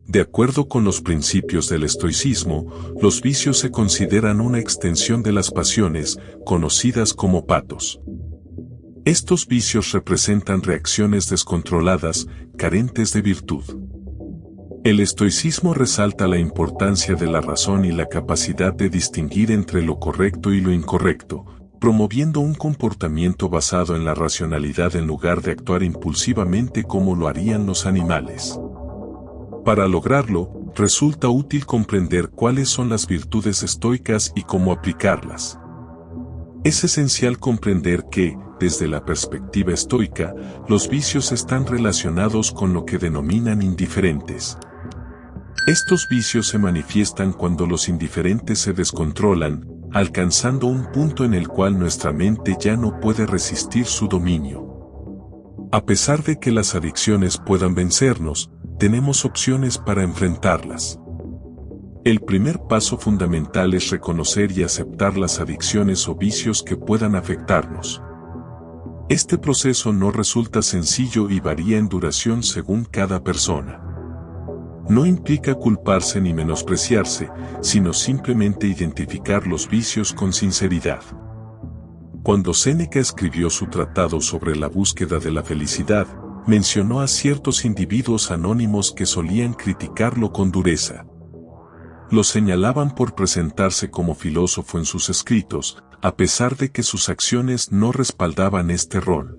De acuerdo con los principios del estoicismo, los vicios se consideran una extensión de las pasiones, conocidas como patos. Estos vicios representan reacciones descontroladas, carentes de virtud. El estoicismo resalta la importancia de la razón y la capacidad de distinguir entre lo correcto y lo incorrecto, promoviendo un comportamiento basado en la racionalidad en lugar de actuar impulsivamente como lo harían los animales. Para lograrlo, resulta útil comprender cuáles son las virtudes estoicas y cómo aplicarlas. Es esencial comprender que, desde la perspectiva estoica, los vicios están relacionados con lo que denominan indiferentes. Estos vicios se manifiestan cuando los indiferentes se descontrolan, alcanzando un punto en el cual nuestra mente ya no puede resistir su dominio. A pesar de que las adicciones puedan vencernos, tenemos opciones para enfrentarlas. El primer paso fundamental es reconocer y aceptar las adicciones o vicios que puedan afectarnos. Este proceso no resulta sencillo y varía en duración según cada persona. No implica culparse ni menospreciarse, sino simplemente identificar los vicios con sinceridad. Cuando Séneca escribió su tratado sobre la búsqueda de la felicidad, mencionó a ciertos individuos anónimos que solían criticarlo con dureza. Lo señalaban por presentarse como filósofo en sus escritos, a pesar de que sus acciones no respaldaban este rol.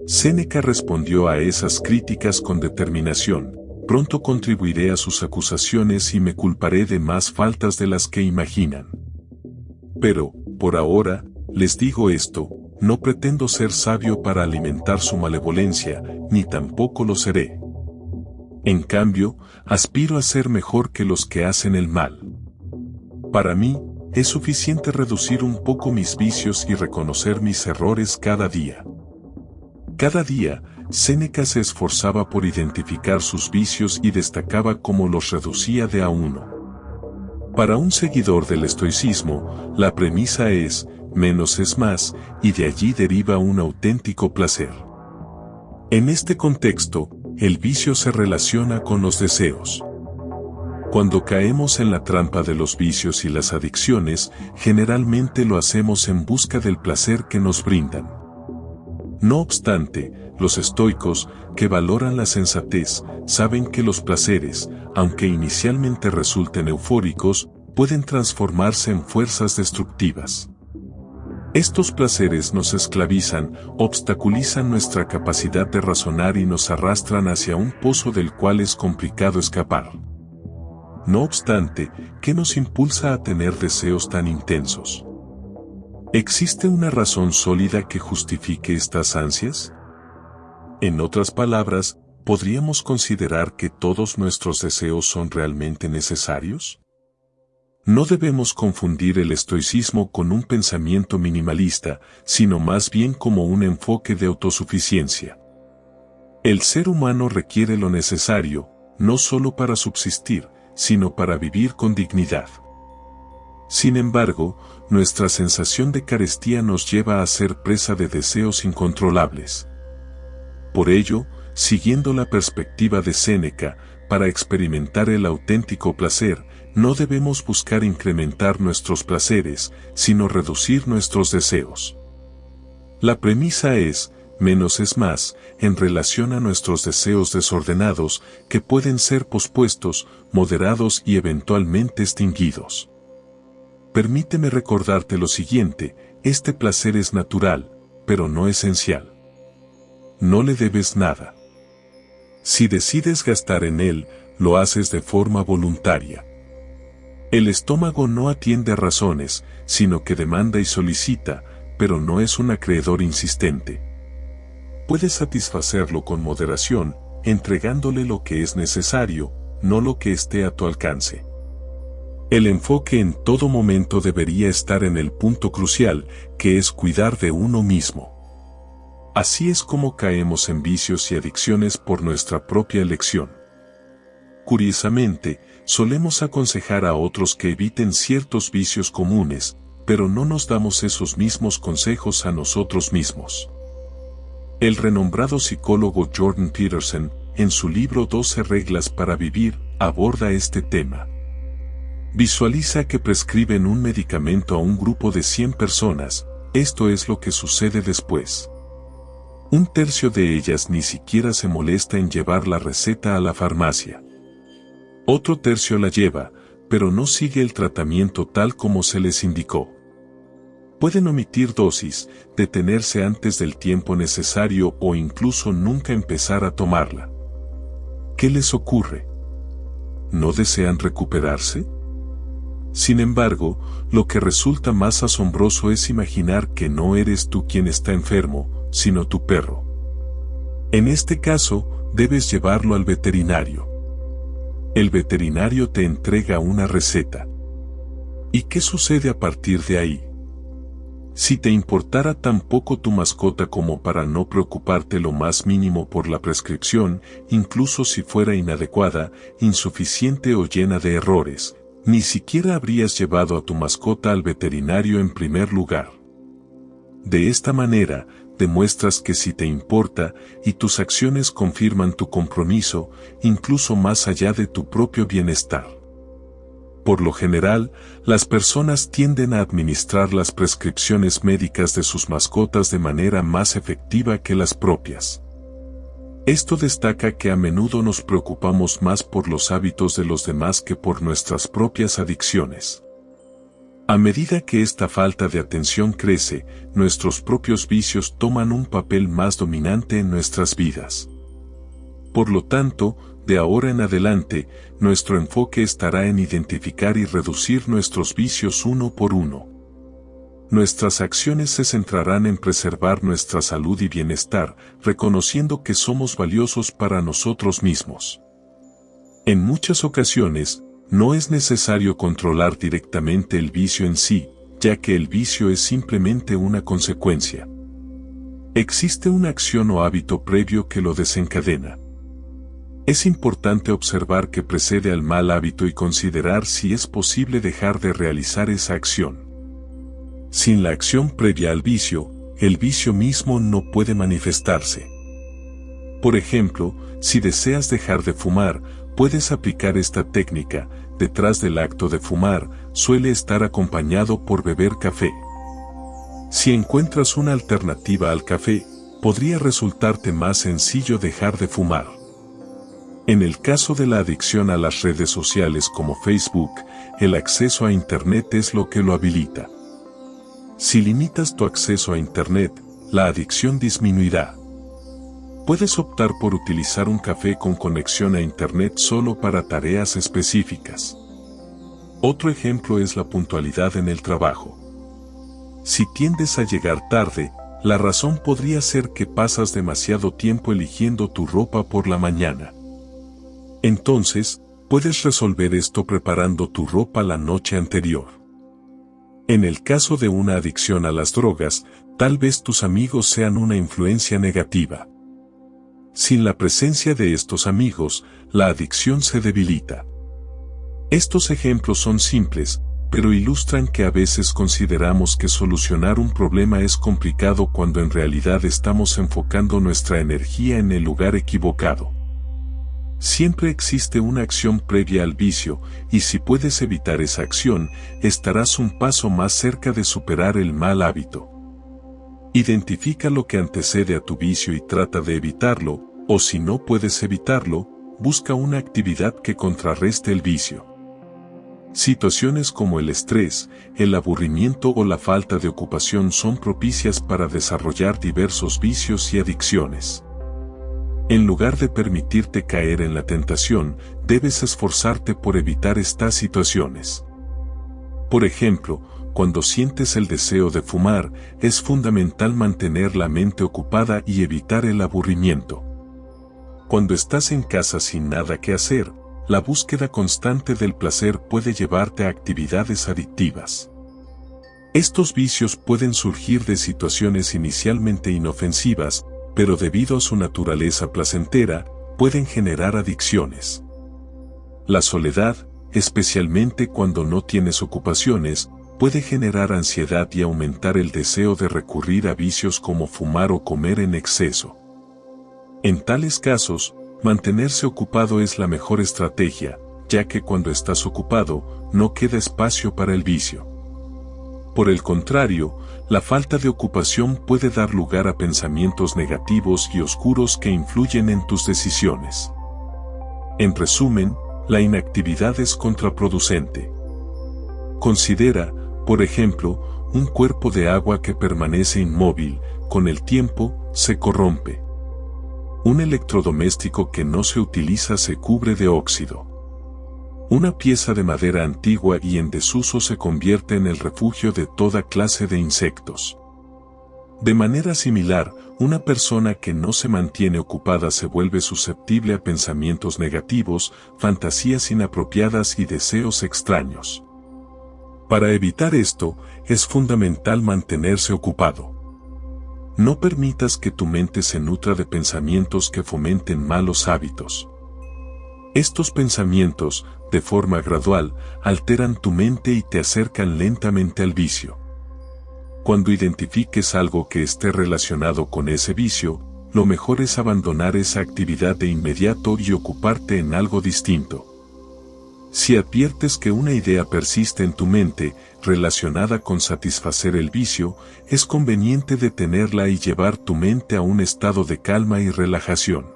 Séneca respondió a esas críticas con determinación: pronto contribuiré a sus acusaciones y me culparé de más faltas de las que imaginan. Pero, por ahora, les digo esto, no pretendo ser sabio para alimentar su malevolencia, ni tampoco lo seré. En cambio, aspiro a ser mejor que los que hacen el mal. Para mí, es suficiente reducir un poco mis vicios y reconocer mis errores cada día. Cada día, Séneca se esforzaba por identificar sus vicios y destacaba cómo los reducía de a uno. Para un seguidor del estoicismo, la premisa es: menos es más, y de allí deriva un auténtico placer. En este contexto, el vicio se relaciona con los deseos. Cuando caemos en la trampa de los vicios y las adicciones, generalmente lo hacemos en busca del placer que nos brindan. No obstante, los estoicos, que valoran la sensatez, saben que los placeres, aunque inicialmente resulten eufóricos, pueden transformarse en fuerzas destructivas. Estos placeres nos esclavizan, obstaculizan nuestra capacidad de razonar y nos arrastran hacia un pozo del cual es complicado escapar. No obstante, ¿qué nos impulsa a tener deseos tan intensos? ¿Existe una razón sólida que justifique estas ansias? En otras palabras, ¿podríamos considerar que todos nuestros deseos son realmente necesarios? No debemos confundir el estoicismo con un pensamiento minimalista, sino más bien como un enfoque de autosuficiencia. El ser humano requiere lo necesario, no solo para subsistir, sino para vivir con dignidad. Sin embargo, nuestra sensación de carestía nos lleva a ser presa de deseos incontrolables. Por ello, siguiendo la perspectiva de Séneca, para experimentar el auténtico placer, no debemos buscar incrementar nuestros placeres, sino reducir nuestros deseos. La premisa es: menos es más, en relación a nuestros deseos desordenados, que pueden ser pospuestos, moderados y eventualmente extinguidos. Permíteme recordarte lo siguiente: este placer es natural, pero no esencial. No le debes nada. Si decides gastar en él, lo haces de forma voluntaria. El estómago no atiende a razones, sino que demanda y solicita, pero no es un acreedor insistente. Puedes satisfacerlo con moderación, entregándole lo que es necesario, no lo que esté a tu alcance. El enfoque en todo momento debería estar en el punto crucial, que es cuidar de uno mismo. Así es como caemos en vicios y adicciones por nuestra propia elección. Curiosamente, solemos aconsejar a otros que eviten ciertos vicios comunes, pero no nos damos esos mismos consejos a nosotros mismos. El renombrado psicólogo Jordan Peterson, en su libro 12 reglas para vivir, aborda este tema. Visualiza que prescriben un medicamento a un grupo de 100 personas, esto es lo que sucede después. Un tercio de ellas ni siquiera se molesta en llevar la receta a la farmacia. Otro tercio la lleva, pero no sigue el tratamiento tal como se les indicó. Pueden omitir dosis, detenerse antes del tiempo necesario o incluso nunca empezar a tomarla. ¿Qué les ocurre? ¿No desean recuperarse? Sin embargo, lo que resulta más asombroso es imaginar que no eres tú quien está enfermo, sino tu perro. En este caso, debes llevarlo al veterinario. El veterinario te entrega una receta. ¿Y qué sucede a partir de ahí? Si te importara tan poco tu mascota como para no preocuparte lo más mínimo por la prescripción, incluso si fuera inadecuada, insuficiente o llena de errores, ni siquiera habrías llevado a tu mascota al veterinario en primer lugar. De esta manera, demuestras que sí te importa y tus acciones confirman tu compromiso, incluso más allá de tu propio bienestar. Por lo general, las personas tienden a administrar las prescripciones médicas de sus mascotas de manera más efectiva que las propias. Esto destaca que a menudo nos preocupamos más por los hábitos de los demás que por nuestras propias adicciones. A medida que esta falta de atención crece, nuestros propios vicios toman un papel más dominante en nuestras vidas. Por lo tanto, de ahora en adelante, nuestro enfoque estará en identificar y reducir nuestros vicios uno por uno. Nuestras acciones se centrarán en preservar nuestra salud y bienestar, reconociendo que somos valiosos para nosotros mismos. En muchas ocasiones, no es necesario controlar directamente el vicio en sí, ya que el vicio es simplemente una consecuencia. Existe una acción o hábito previo que lo desencadena. Es importante observar qué precede al mal hábito y considerar si es posible dejar de realizar esa acción. Sin la acción previa al vicio, el vicio mismo no puede manifestarse. Por ejemplo, si deseas dejar de fumar, puedes aplicar esta técnica. Detrás del acto de fumar, suele estar acompañado por beber café. Si encuentras una alternativa al café, podría resultarte más sencillo dejar de fumar. En el caso de la adicción a las redes sociales como Facebook, el acceso a Internet es lo que lo habilita. Si limitas tu acceso a Internet, la adicción disminuirá. Puedes optar por utilizar un café con conexión a Internet solo para tareas específicas. Otro ejemplo es la puntualidad en el trabajo. Si tiendes a llegar tarde, la razón podría ser que pasas demasiado tiempo eligiendo tu ropa por la mañana. Entonces, puedes resolver esto preparando tu ropa la noche anterior. En el caso de una adicción a las drogas, tal vez tus amigos sean una influencia negativa. Sin la presencia de estos amigos, la adicción se debilita. Estos ejemplos son simples, pero ilustran que a veces consideramos que solucionar un problema es complicado cuando en realidad estamos enfocando nuestra energía en el lugar equivocado. Siempre existe una acción previa al vicio, y si puedes evitar esa acción, estarás un paso más cerca de superar el mal hábito. Identifica lo que antecede a tu vicio y trata de evitarlo, o si no puedes evitarlo, busca una actividad que contrarreste el vicio. Situaciones como el estrés, el aburrimiento o la falta de ocupación son propicias para desarrollar diversos vicios y adicciones. En lugar de permitirte caer en la tentación, debes esforzarte por evitar estas situaciones. Por ejemplo, cuando sientes el deseo de fumar, es fundamental mantener la mente ocupada y evitar el aburrimiento. Cuando estás en casa sin nada que hacer, la búsqueda constante del placer puede llevarte a actividades adictivas. Estos vicios pueden surgir de situaciones inicialmente inofensivas, pero debido a su naturaleza placentera, pueden generar adicciones. La soledad, especialmente cuando no tienes ocupaciones, puede generar ansiedad y aumentar el deseo de recurrir a vicios como fumar o comer en exceso. En tales casos, mantenerse ocupado es la mejor estrategia, ya que cuando estás ocupado, no queda espacio para el vicio. Por el contrario, la falta de ocupación puede dar lugar a pensamientos negativos y oscuros que influyen en tus decisiones. En resumen, la inactividad es contraproducente. Considera, por ejemplo, un cuerpo de agua que permanece inmóvil, con el tiempo, se corrompe. Un electrodoméstico que no se utiliza se cubre de óxido. Una pieza de madera antigua y en desuso se convierte en el refugio de toda clase de insectos. De manera similar, una persona que no se mantiene ocupada se vuelve susceptible a pensamientos negativos, fantasías inapropiadas y deseos extraños. Para evitar esto, es fundamental mantenerse ocupado. No permitas que tu mente se nutra de pensamientos que fomenten malos hábitos. Estos pensamientos, de forma gradual, alteran tu mente y te acercan lentamente al vicio. Cuando identifiques algo que esté relacionado con ese vicio, lo mejor es abandonar esa actividad de inmediato y ocuparte en algo distinto. Si adviertes que una idea persiste en tu mente, relacionada con satisfacer el vicio, es conveniente detenerla y llevar tu mente a un estado de calma y relajación.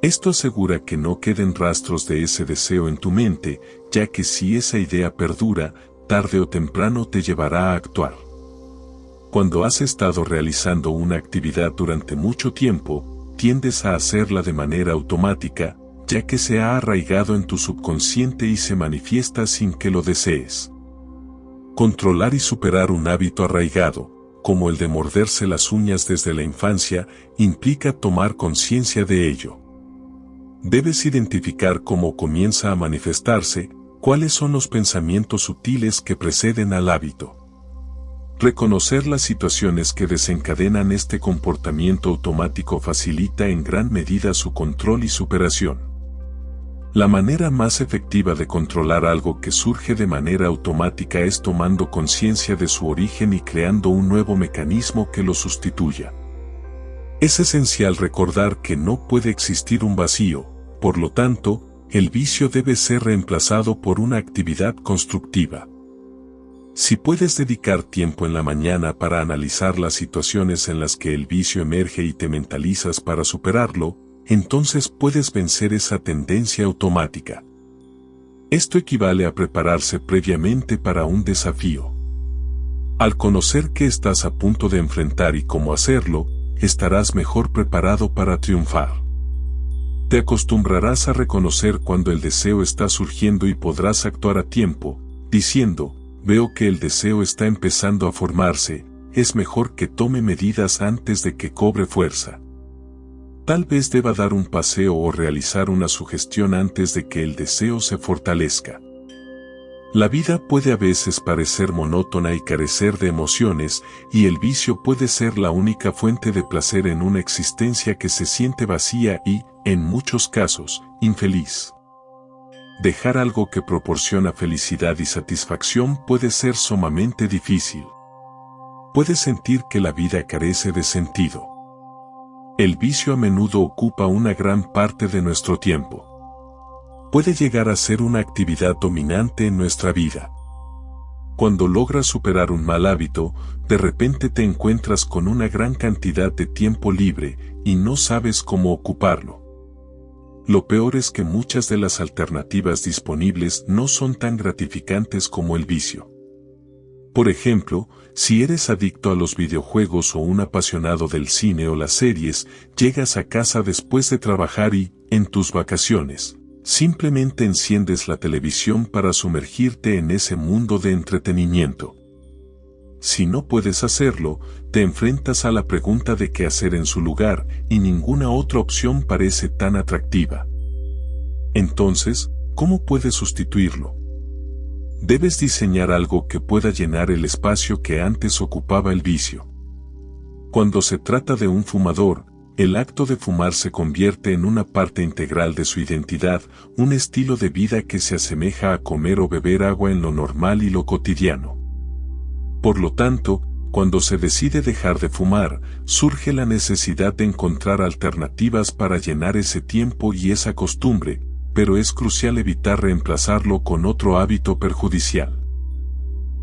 Esto asegura que no queden rastros de ese deseo en tu mente, ya que si esa idea perdura, tarde o temprano te llevará a actuar. Cuando has estado realizando una actividad durante mucho tiempo, tiendes a hacerla de manera automática, ya que se ha arraigado en tu subconsciente y se manifiesta sin que lo desees. Controlar y superar un hábito arraigado, como el de morderse las uñas desde la infancia, implica tomar conciencia de ello. Debes identificar cómo comienza a manifestarse, cuáles son los pensamientos sutiles que preceden al hábito. Reconocer las situaciones que desencadenan este comportamiento automático facilita en gran medida su control y superación. La manera más efectiva de controlar algo que surge de manera automática es tomando conciencia de su origen y creando un nuevo mecanismo que lo sustituya. Es esencial recordar que no puede existir un vacío, por lo tanto, el vicio debe ser reemplazado por una actividad constructiva. Si puedes dedicar tiempo en la mañana para analizar las situaciones en las que el vicio emerge y te mentalizas para superarlo, entonces puedes vencer esa tendencia automática. Esto equivale a prepararse previamente para un desafío. Al conocer qué estás a punto de enfrentar y cómo hacerlo, estarás mejor preparado para triunfar. Te acostumbrarás a reconocer cuando el deseo está surgiendo y podrás actuar a tiempo, diciendo, veo que el deseo está empezando a formarse, es mejor que tome medidas antes de que cobre fuerza. Tal vez deba dar un paseo o realizar una sugestión antes de que el deseo se fortalezca. La vida puede a veces parecer monótona y carecer de emociones, y el vicio puede ser la única fuente de placer en una existencia que se siente vacía y, en muchos casos, infeliz. Dejar algo que proporciona felicidad y satisfacción puede ser sumamente difícil. Puedes sentir que la vida carece de sentido. El vicio a menudo ocupa una gran parte de nuestro tiempo. Puede llegar a ser una actividad dominante en nuestra vida. Cuando logras superar un mal hábito, de repente te encuentras con una gran cantidad de tiempo libre y no sabes cómo ocuparlo. Lo peor es que muchas de las alternativas disponibles no son tan gratificantes como el vicio. Por ejemplo, si eres adicto a los videojuegos o un apasionado del cine o las series, llegas a casa después de trabajar y, en tus vacaciones, simplemente enciendes la televisión para sumergirte en ese mundo de entretenimiento. Si no puedes hacerlo, te enfrentas a la pregunta de qué hacer en su lugar y ninguna otra opción parece tan atractiva. Entonces, ¿cómo puedes sustituirlo? Debes diseñar algo que pueda llenar el espacio que antes ocupaba el vicio. Cuando se trata de un fumador, el acto de fumar se convierte en una parte integral de su identidad, un estilo de vida que se asemeja a comer o beber agua en lo normal y lo cotidiano. Por lo tanto, Cuando se decide dejar de fumar, surge la necesidad de encontrar alternativas para llenar ese tiempo y esa costumbre, pero es crucial evitar reemplazarlo con otro hábito perjudicial.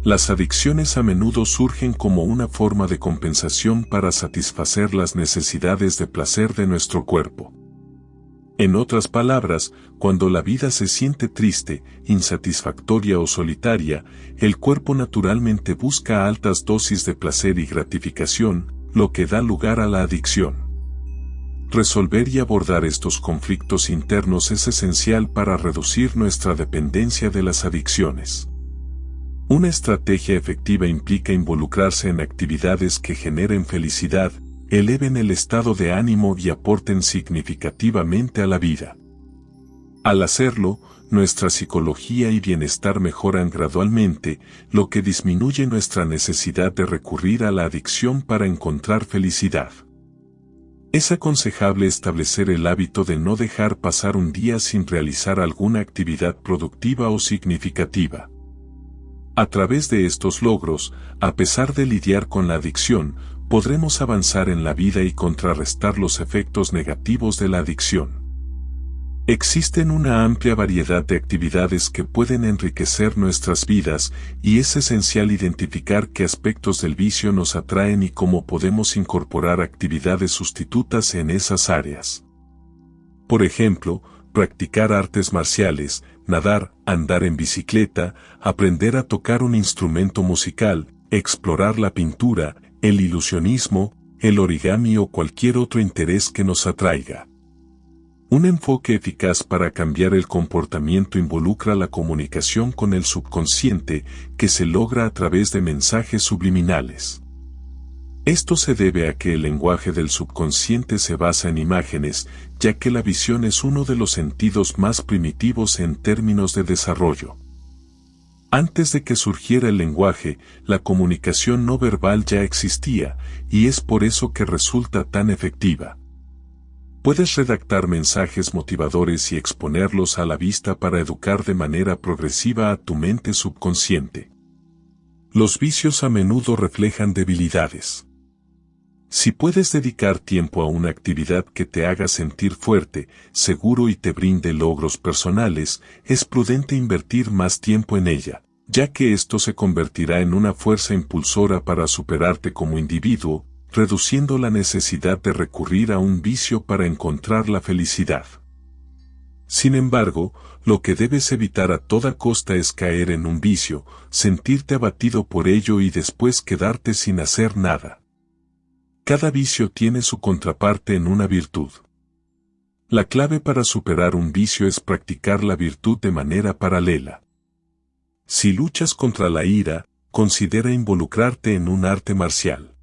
Las adicciones a menudo surgen como una forma de compensación para satisfacer las necesidades de placer de nuestro cuerpo. En otras palabras, cuando la vida se siente triste, insatisfactoria o solitaria, el cuerpo naturalmente busca altas dosis de placer y gratificación, lo que da lugar a la adicción. Resolver y abordar estos conflictos internos es esencial para reducir nuestra dependencia de las adicciones. Una estrategia efectiva implica involucrarse en actividades que generen felicidad, eleven el estado de ánimo y aporten significativamente a la vida. Al hacerlo, nuestra psicología y bienestar mejoran gradualmente, lo que disminuye nuestra necesidad de recurrir a la adicción para encontrar felicidad. Es aconsejable establecer el hábito de no dejar pasar un día sin realizar alguna actividad productiva o significativa. A través de estos logros, a pesar de lidiar con la adicción, podremos avanzar en la vida y contrarrestar los efectos negativos de la adicción. Existen una amplia variedad de actividades que pueden enriquecer nuestras vidas, y es esencial identificar qué aspectos del vicio nos atraen y cómo podemos incorporar actividades sustitutas en esas áreas. Por ejemplo, practicar artes marciales, nadar, andar en bicicleta, aprender a tocar un instrumento musical, explorar la pintura, el ilusionismo, el origami o cualquier otro interés que nos atraiga. Un enfoque eficaz para cambiar el comportamiento involucra la comunicación con el subconsciente, que se logra a través de mensajes subliminales. Esto se debe a que el lenguaje del subconsciente se basa en imágenes, ya que la visión es uno de los sentidos más primitivos en términos de desarrollo. Antes de que surgiera el lenguaje, la comunicación no verbal ya existía, y es por eso que resulta tan efectiva. Puedes redactar mensajes motivadores y exponerlos a la vista para educar de manera progresiva a tu mente subconsciente. Los vicios a menudo reflejan debilidades. Si puedes dedicar tiempo a una actividad que te haga sentir fuerte, seguro y te brinde logros personales, es prudente invertir más tiempo en ella, ya que esto se convertirá en una fuerza impulsora para superarte como individuo, reduciendo la necesidad de recurrir a un vicio para encontrar la felicidad. Sin embargo, lo que debes evitar a toda costa es caer en un vicio, sentirte abatido por ello y después quedarte sin hacer nada. Cada vicio tiene su contraparte en una virtud. La clave para superar un vicio es practicar la virtud de manera paralela. Si luchas contra la ira, considera involucrarte en un arte marcial.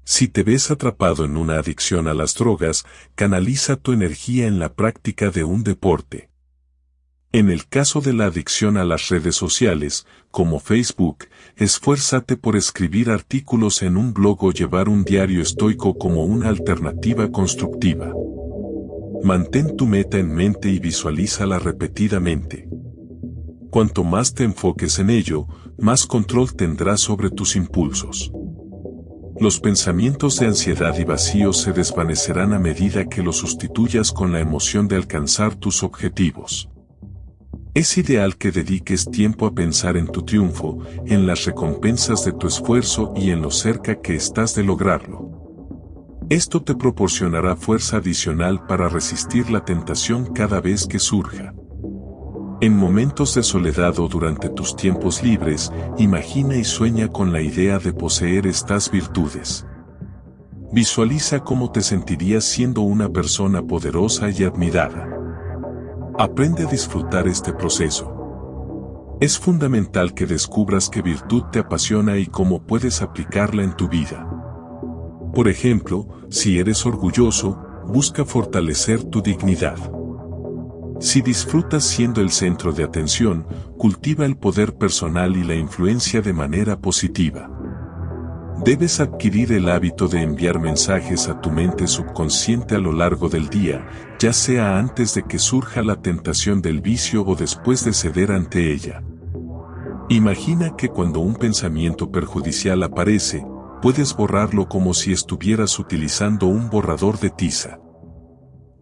Si te ves atrapado en una adicción a las drogas, canaliza tu energía en la práctica de un deporte. En el caso de la adicción a las redes sociales, como Facebook, esfuérzate por escribir artículos en un blog o llevar un diario estoico como una alternativa constructiva. Mantén tu meta en mente y visualízala repetidamente. Cuanto más te enfoques en ello, más control tendrás sobre tus impulsos. Los pensamientos de ansiedad y vacío se desvanecerán a medida que los sustituyas con la emoción de alcanzar tus objetivos. Es ideal que dediques tiempo a pensar en tu triunfo, en las recompensas de tu esfuerzo y en lo cerca que estás de lograrlo. Esto te proporcionará fuerza adicional para resistir la tentación cada vez que surja. En momentos de soledad o durante tus tiempos libres, imagina y sueña con la idea de poseer estas virtudes. Visualiza cómo te sentirías siendo una persona poderosa y admirada. Aprende a disfrutar este proceso. Es fundamental que descubras qué virtud te apasiona y cómo puedes aplicarla en tu vida. Por ejemplo, si eres orgulloso, busca fortalecer tu dignidad. Si disfrutas siendo el centro de atención, cultiva el poder personal y la influencia de manera positiva. Debes adquirir el hábito de enviar mensajes a tu mente subconsciente a lo largo del día, ya sea antes de que surja la tentación del vicio o después de ceder ante ella. Imagina que cuando un pensamiento perjudicial aparece, puedes borrarlo como si estuvieras utilizando un borrador de tiza.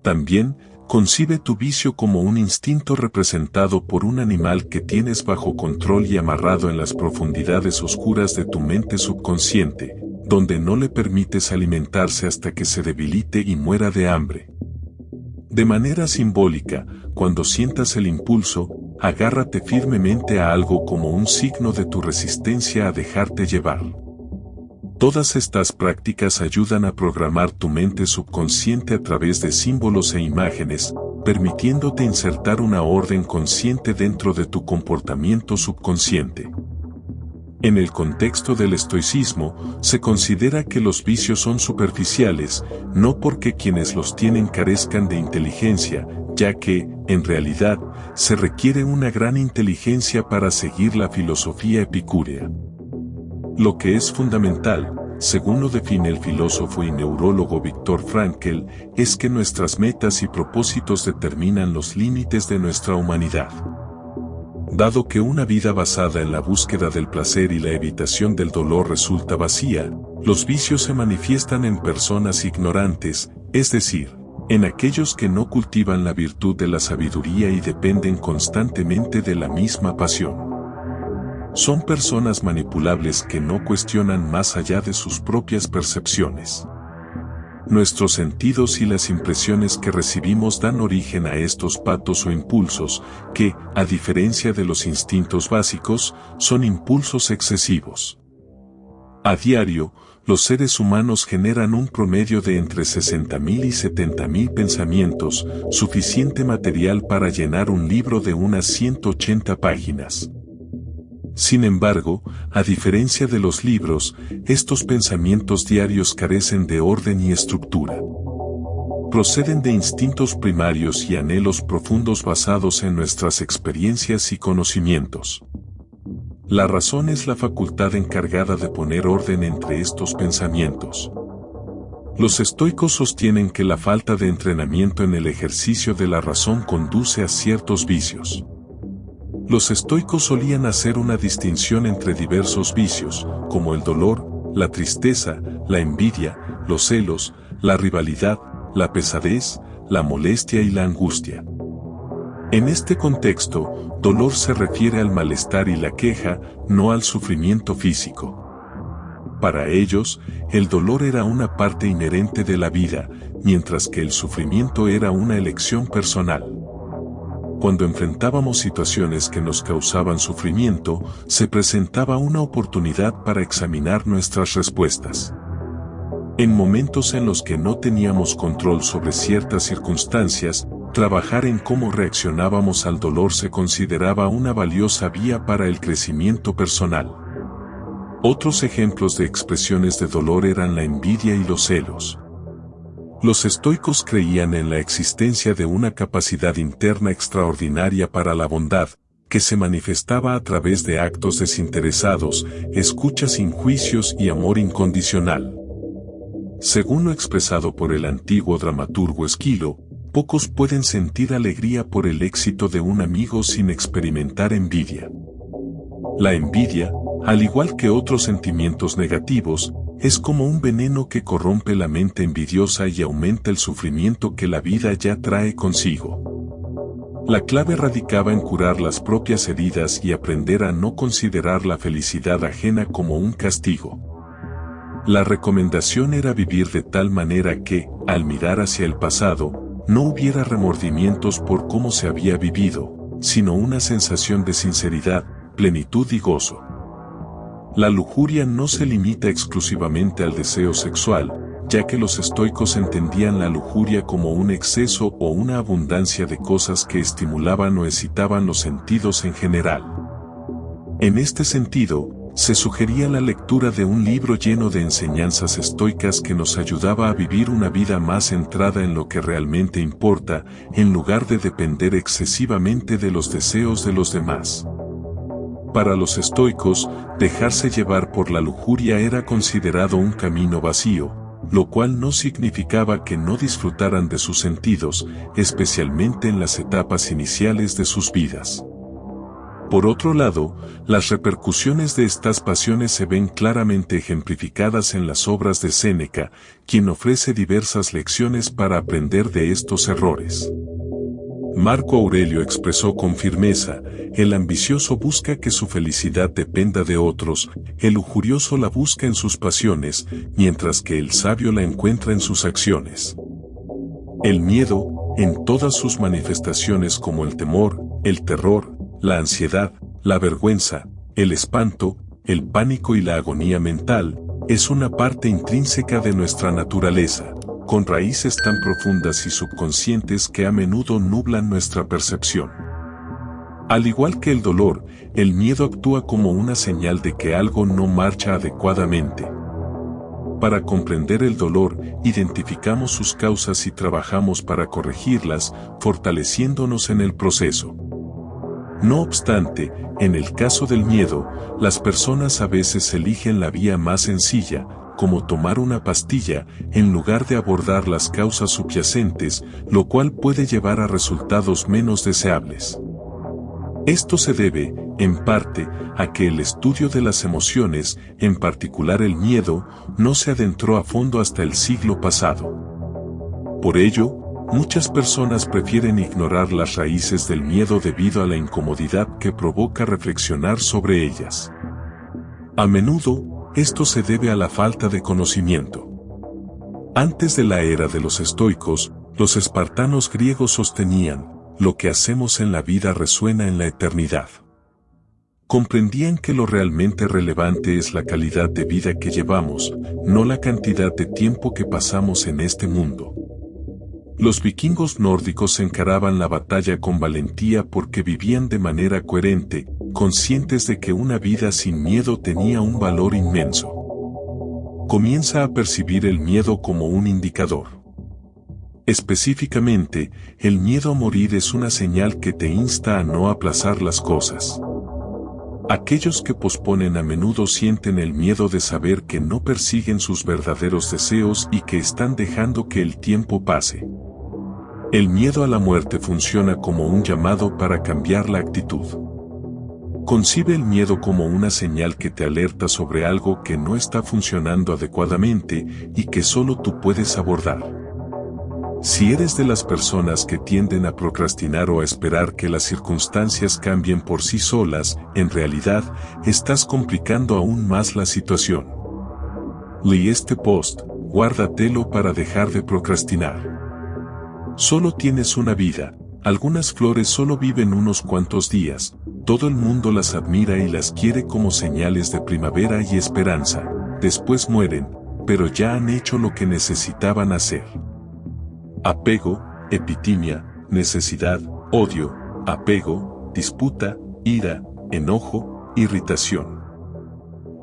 También, concibe tu vicio como un instinto representado por un animal que tienes bajo control y amarrado en las profundidades oscuras de tu mente subconsciente, donde no le permites alimentarse hasta que se debilite y muera de hambre. De manera simbólica, cuando sientas el impulso, agárrate firmemente a algo como un signo de tu resistencia a dejarte llevar. Todas estas prácticas ayudan a programar tu mente subconsciente a través de símbolos e imágenes, permitiéndote insertar una orden consciente dentro de tu comportamiento subconsciente. En el contexto del estoicismo, se considera que los vicios son superficiales, no porque quienes los tienen carezcan de inteligencia, ya que, en realidad, se requiere una gran inteligencia para seguir la filosofía epicúrea. Lo que es fundamental, según lo define el filósofo y neurólogo Viktor Frankl, es que nuestras metas y propósitos determinan los límites de nuestra humanidad. Dado que una vida basada en la búsqueda del placer y la evitación del dolor resulta vacía, los vicios se manifiestan en personas ignorantes, es decir, en aquellos que no cultivan la virtud de la sabiduría y dependen constantemente de la misma pasión. Son personas manipulables que no cuestionan más allá de sus propias percepciones. Nuestros sentidos y las impresiones que recibimos dan origen a estos patos o impulsos, que, a diferencia de los instintos básicos, son impulsos excesivos. A diario, los seres humanos generan un promedio de entre 60.000 y 70.000 pensamientos, suficiente material para llenar un libro de unas 180 páginas. Sin embargo, a diferencia de los libros, estos pensamientos diarios carecen de orden y estructura. Proceden de instintos primarios y anhelos profundos basados en nuestras experiencias y conocimientos. La razón es la facultad encargada de poner orden entre estos pensamientos. Los estoicos sostienen que la falta de entrenamiento en el ejercicio de la razón conduce a ciertos vicios. Los estoicos solían hacer una distinción entre diversos vicios, como el dolor, la tristeza, la envidia, los celos, la rivalidad, la pesadez, la molestia y la angustia. En este contexto, dolor se refiere al malestar y la queja, no al sufrimiento físico. Para ellos, el dolor era una parte inherente de la vida, mientras que el sufrimiento era una elección personal. Cuando enfrentábamos situaciones que nos causaban sufrimiento, se presentaba una oportunidad para examinar nuestras respuestas. En momentos en los que no teníamos control sobre ciertas circunstancias, trabajar en cómo reaccionábamos al dolor se consideraba una valiosa vía para el crecimiento personal. Otros ejemplos de expresiones de dolor eran la envidia y los celos. Los estoicos creían en la existencia de una capacidad interna extraordinaria para la bondad, que se manifestaba a través de actos desinteresados, escucha sin juicios y amor incondicional. Según lo expresado por el antiguo dramaturgo Esquilo, pocos pueden sentir alegría por el éxito de un amigo sin experimentar envidia. La envidia, al igual que otros sentimientos negativos, es como un veneno que corrompe la mente envidiosa y aumenta el sufrimiento que la vida ya trae consigo. La clave radicaba en curar las propias heridas y aprender a no considerar la felicidad ajena como un castigo. La recomendación era vivir de tal manera que, al mirar hacia el pasado, no hubiera remordimientos por cómo se había vivido, sino una sensación de sinceridad, plenitud y gozo. La lujuria no se limita exclusivamente al deseo sexual, ya que los estoicos entendían la lujuria como un exceso o una abundancia de cosas que estimulaban o excitaban los sentidos en general. En este sentido, se sugería la lectura de un libro lleno de enseñanzas estoicas que nos ayudaba a vivir una vida más centrada en lo que realmente importa, en lugar de depender excesivamente de los deseos de los demás. Para los estoicos, dejarse llevar por la lujuria era considerado un camino vacío, lo cual no significaba que no disfrutaran de sus sentidos, especialmente en las etapas iniciales de sus vidas. Por otro lado, las repercusiones de estas pasiones se ven claramente ejemplificadas en las obras de Séneca, quien ofrece diversas lecciones para aprender de estos errores. Marco Aurelio expresó con firmeza: el ambicioso busca que su felicidad dependa de otros, el lujurioso la busca en sus pasiones, mientras que el sabio la encuentra en sus acciones. El miedo, en todas sus manifestaciones como el temor, el terror, la ansiedad, la vergüenza, el espanto, el pánico y la agonía mental, es una parte intrínseca de nuestra naturaleza, con raíces tan profundas y subconscientes que a menudo nublan nuestra percepción. Al igual que el dolor, el miedo actúa como una señal de que algo no marcha adecuadamente. Para comprender el dolor, identificamos sus causas y trabajamos para corregirlas, fortaleciéndonos en el proceso. No obstante, en el caso del miedo, las personas a veces eligen la vía más sencilla, como tomar una pastilla, en lugar de abordar las causas subyacentes, lo cual puede llevar a resultados menos deseables. Esto se debe, en parte, a que el estudio de las emociones, en particular el miedo, no se adentró a fondo hasta el siglo pasado. Por ello, muchas personas prefieren ignorar las raíces del miedo debido a la incomodidad que provoca reflexionar sobre ellas. A menudo, esto se debe a la falta de conocimiento. Antes de la era de los estoicos, los espartanos griegos sostenían: lo que hacemos en la vida resuena en la eternidad. Comprendían que lo realmente relevante es la calidad de vida que llevamos, no la cantidad de tiempo que pasamos en este mundo. Los vikingos nórdicos encaraban la batalla con valentía porque vivían de manera coherente, conscientes de que una vida sin miedo tenía un valor inmenso. Comienza a percibir el miedo como un indicador. Específicamente, el miedo a morir es una señal que te insta a no aplazar las cosas. Aquellos que posponen a menudo sienten el miedo de saber que no persiguen sus verdaderos deseos y que están dejando que el tiempo pase. El miedo a la muerte funciona como un llamado para cambiar la actitud. Concibe el miedo como una señal que te alerta sobre algo que no está funcionando adecuadamente y que solo tú puedes abordar. Si eres de las personas que tienden a procrastinar o a esperar que las circunstancias cambien por sí solas, en realidad, estás complicando aún más la situación. Lee este post, guárdatelo para dejar de procrastinar. Solo tienes una vida, algunas flores solo viven unos cuantos días, todo el mundo las admira y las quiere como señales de primavera y esperanza, después mueren, pero ya han hecho lo que necesitaban hacer. Apego, epitimia, necesidad, odio, apego, disputa, ira, enojo, irritación.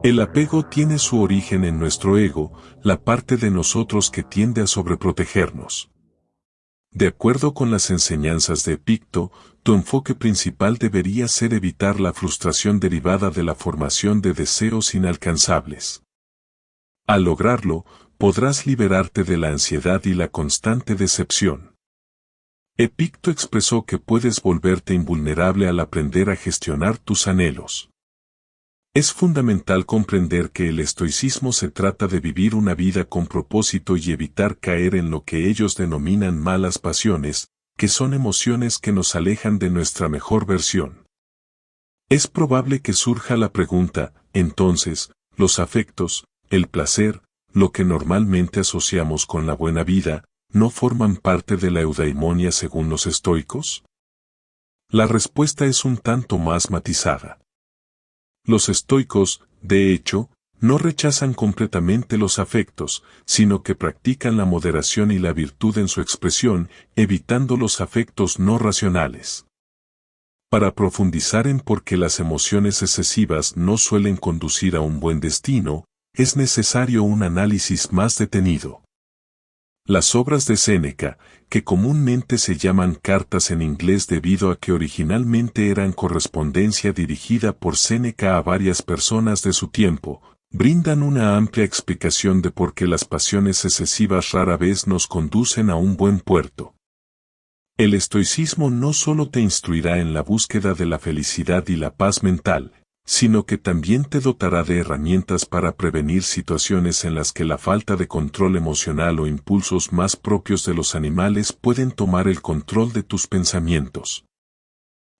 El apego tiene su origen en nuestro ego, la parte de nosotros que tiende a sobreprotegernos. De acuerdo con las enseñanzas de Epicto, tu enfoque principal debería ser evitar la frustración derivada de la formación de deseos inalcanzables. Al lograrlo, podrás liberarte de la ansiedad y la constante decepción. Epicto expresó que puedes volverte invulnerable al aprender a gestionar tus anhelos. Es fundamental comprender que el estoicismo se trata de vivir una vida con propósito y evitar caer en lo que ellos denominan malas pasiones, que son emociones que nos alejan de nuestra mejor versión. Es probable que surja la pregunta, entonces, ¿los afectos, el placer, lo que normalmente asociamos con la buena vida, no forman parte de la eudaimonia según los estoicos? La respuesta es un tanto más matizada. Los estoicos, de hecho, no rechazan completamente los afectos, sino que practican la moderación y la virtud en su expresión, evitando los afectos no racionales. Para profundizar en por qué las emociones excesivas no suelen conducir a un buen destino, es necesario un análisis más detenido. Las obras de Séneca, que comúnmente se llaman cartas en inglés debido a que originalmente eran correspondencia dirigida por Séneca a varias personas de su tiempo, brindan una amplia explicación de por qué las pasiones excesivas rara vez nos conducen a un buen puerto. El estoicismo no solo te instruirá en la búsqueda de la felicidad y la paz mental, sino que también te dotará de herramientas para prevenir situaciones en las que la falta de control emocional o impulsos más propios de los animales pueden tomar el control de tus pensamientos.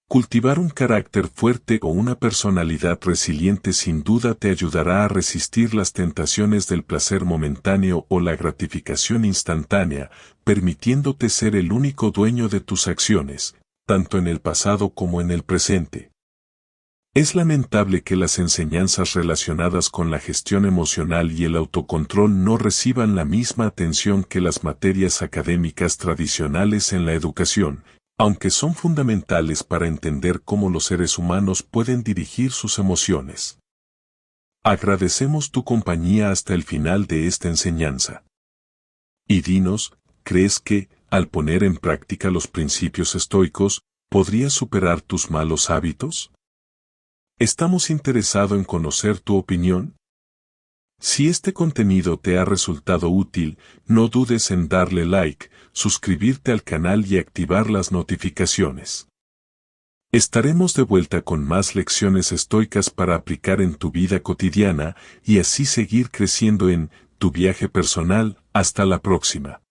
Cultivar un carácter fuerte o una personalidad resiliente sin duda te ayudará a resistir las tentaciones del placer momentáneo o la gratificación instantánea, permitiéndote ser el único dueño de tus acciones, tanto en el pasado como en el presente. Es lamentable que las enseñanzas relacionadas con la gestión emocional y el autocontrol no reciban la misma atención que las materias académicas tradicionales en la educación, aunque son fundamentales para entender cómo los seres humanos pueden dirigir sus emociones. Agradecemos tu compañía hasta el final de esta enseñanza. Y dinos, ¿crees que, al poner en práctica los principios estoicos, podrías superar tus malos hábitos? Estamos interesados en conocer tu opinión. Si este contenido te ha resultado útil, no dudes en darle like, suscribirte al canal y activar las notificaciones. Estaremos de vuelta con más lecciones estoicas para aplicar en tu vida cotidiana y así seguir creciendo en tu viaje personal. Hasta la próxima.